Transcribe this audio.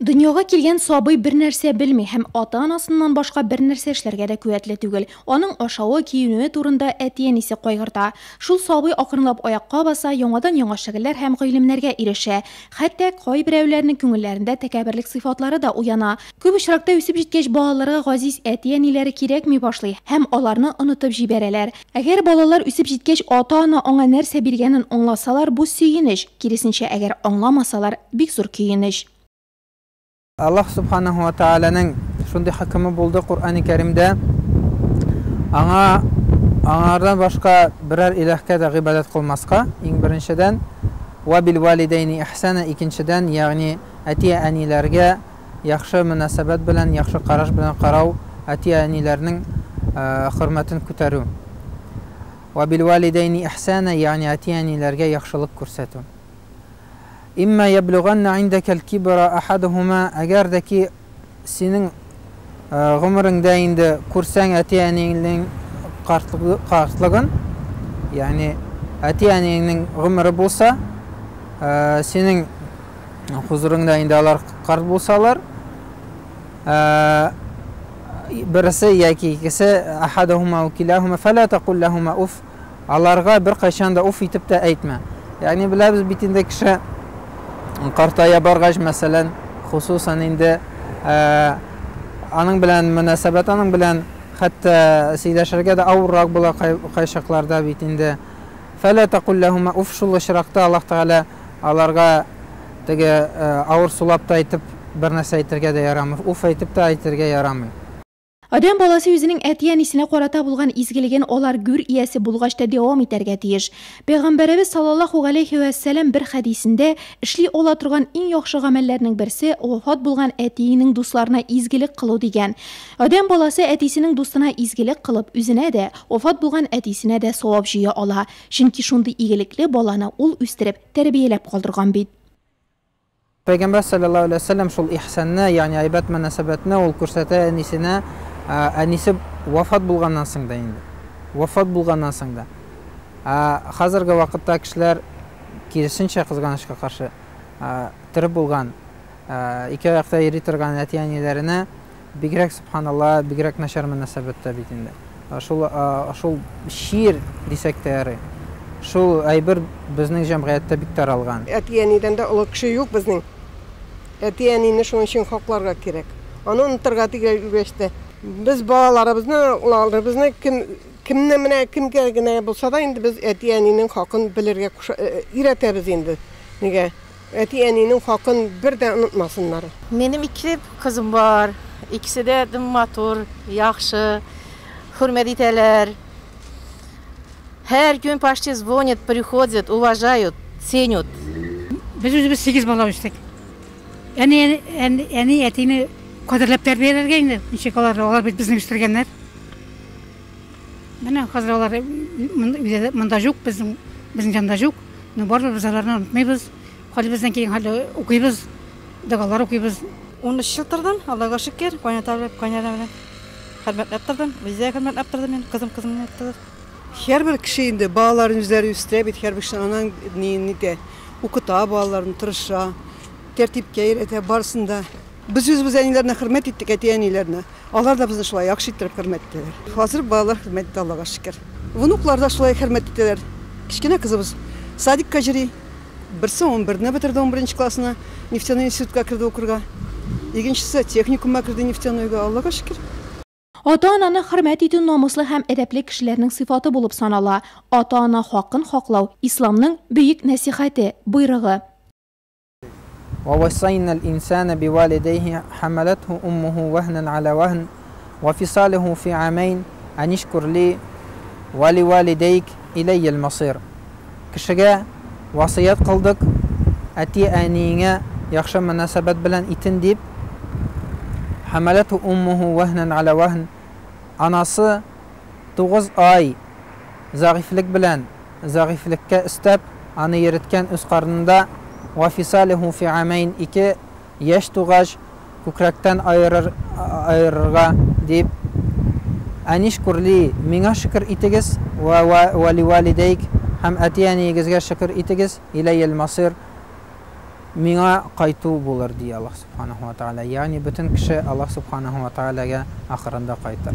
Дөньяга килгән сабый бер нәрсә белми һәм ата-анасыннан башка бер нәрсә эшләргә дә куәтле түгел. Аның ашавы, киенүе турында әти-әнисе кайгырта. Шул сабый акрынлап аякка баса, яңадан яңа шөгыльләр һәм гыйлемнәргә ирешә. Хәтта кайберәүләрнең күңелләрендә тәкәбберлек сыйфатлары да уяна. Күп очракта үсеп җиткәч балаларга газиз әти-әниләре кирәкми башлый һәм аларны онытып җибәрәләр. Әгәр балалар үсеп җиткәч ата-ана аңа нәрсә биргәнен аңласалар, бу сөенеч. Киресенчә, әгәр аңламасалар, бик зур көенеч. Allah subhanahu wa ta'ala'nın şunday hükmü buldu Kur'an-ı Kerim'de аңардан başka birer ilahka da ibadet kılmaska en birinciden ve bil valideyni ihsana ikinciden yani ati-anilerge yaxşı münasebet bilen yaxşı qaraş bilen qarav ati-anilerinin hürmetini kütärü ve bil valideyni ihsana yani ati-anilerge yaxşılık kürsətü. İmma yablughanna indaka al-kibra ahaduhuma agardaki senin ömründə indi kursan ati-aninin qartlığın yani ati-aninin ömrü bolsa senin huzurunda indi alar qart bolsalar birisi yoki ikisi ahaduhuma ve kilahuma fala taqul lahuma uf alarga bir qachon da uf etib de aytma. Yani bilamiz bitinde kishi qartaya bargaj mesela hususan indi anın bilen münasebet anın bilen hatta siydaşlarga da avurrak bula qayşaqlarda bitinde fala taqul lahuma uf şul işraqta Allah Taala alarga tege avur sulapta aytib bir narsa aytırga da yaramır. Uf aytib da aytırga yaramır. Адам баласы үзенең әти-әнисенә карата булган изгелеген алар гүр иясе булгачта дәвам итәргә тиеш. Пәйгамбәребез саллаллаһу алейхи ва саллям бер хәдисендә эшли ала торган иң яхшы гамәлләрнең берсе вафат булган әтиенең дусларына изгелек кылу дигән. Адам баласы әтисенең дустына изгелек кылып, үзенә дә, вафат булган әтисенә дә савап җыя ала. Чөнки шундый игелекле баланы ул үстереп, тәрбияләп калдырган бит. Peygamber sallallahu aleyhi ve sellem şul ihsanna yani aybat münasebetine ol kürsete anisine anisi vafat bulgandan sonra indi. Vafat bulgandan sonra. Hazırki vakitte kişiler kirisinçe kızganışka karşı tırıp bulgan iki ayakta yeri turgan ati-anilerine bigrek subhanallah bigrek naşar münasebette bitinde. Şul şiir desek de yarı. Şul aybir bizning jamiyatda bik taralgan. Ati-aniden de ulu kişi yok bizning. Ati-anini şunun için haklarga gerek. Onu unuturga tegilgeçti. Biz balalarımızı, ularlarımızı kim gergine bulsa da indi biz ati-aninin hakkını bilirge iretemiz indi. Nige ati-aninin hakkını birden unutmasınlar. Benim iki kızım var. İkisi de matur, yaxşı, hürmet ederler. Her gün почти звонят, приходят, уважают, ценят. Biz 8 bala üstek. Yani etini kadırlap terbiyelerge indi. Onlar bizden üstürgenler. Bana hazır olar mında yok, bizim janda yok. Ne var biz onlardan unutmayız. Hali bizden keyin hali okuyuz, dağlar okuyuz. 13 yıllardan Allah'a şükür, kaynatarlar. Hürmet yaptırdım, bize hürmet yaptırdım ben, kızım yaptırdım. Her bir kişi indi bağların üzeri üstüne bit her bir kişi anan niyeti okuta bağların tırışa tertip keyrete barsında biz anilerine hürmet ettik ati-anilerine. Onlar da bizni şulay yaxşı ettirip hürmet ettiler. Hazır bağlar hürmet etti Allah'a şükür. Vunuklar da şulay hürmet ettiler. Kiçkine kızımız Sadik Kajiri birisi 11'ne bitirdi 11. klasına neftenin institutga kirdi okurga. İkincisi texnikuma kirdi nefteniyga Allah'a şükür. Ата-ананы хөрмәт итү намуслы һәм әдәпле кешеләрнең сыйфаты булып санала. Ата-ана хакын хаклау исламның бөек насихаты, буйрыгы. وَوَصَّيْنَا الْإِنْسَانَ بِوَالِدَيْهِ حَمَلَتْهُ أُمُّهُ وَهْنًا عَلَى وَهْنٍ وَفِصَالُهُ فِي عَامَيْنِ أَنِ اشْكُرْ لِي وَلِوَالِدَيْكَ إِلَيَّ الْمَصِيرُ. Kişiге vasiyet kıldık. Ati-anine yaxşı münasebet bilen itin deyip Hamalathu ummuhu vahnan ala vahn. Anası 9 ay zagiflikka istab anı yeritken öz qarnında ve fisalihu fi amayn 2 yaş tuğaj kukraktan ayırırga deyip anishkurli minga şükür itigiz ve li valideyk hem ati-anigizga şükür itigiz ilayyel masir миңа кайту булыр ди Аллаһ субханаһу ва тааля. Ягъни бөтен кеше Аллаһ субханаһу ва тааляга ахырында кайтыр.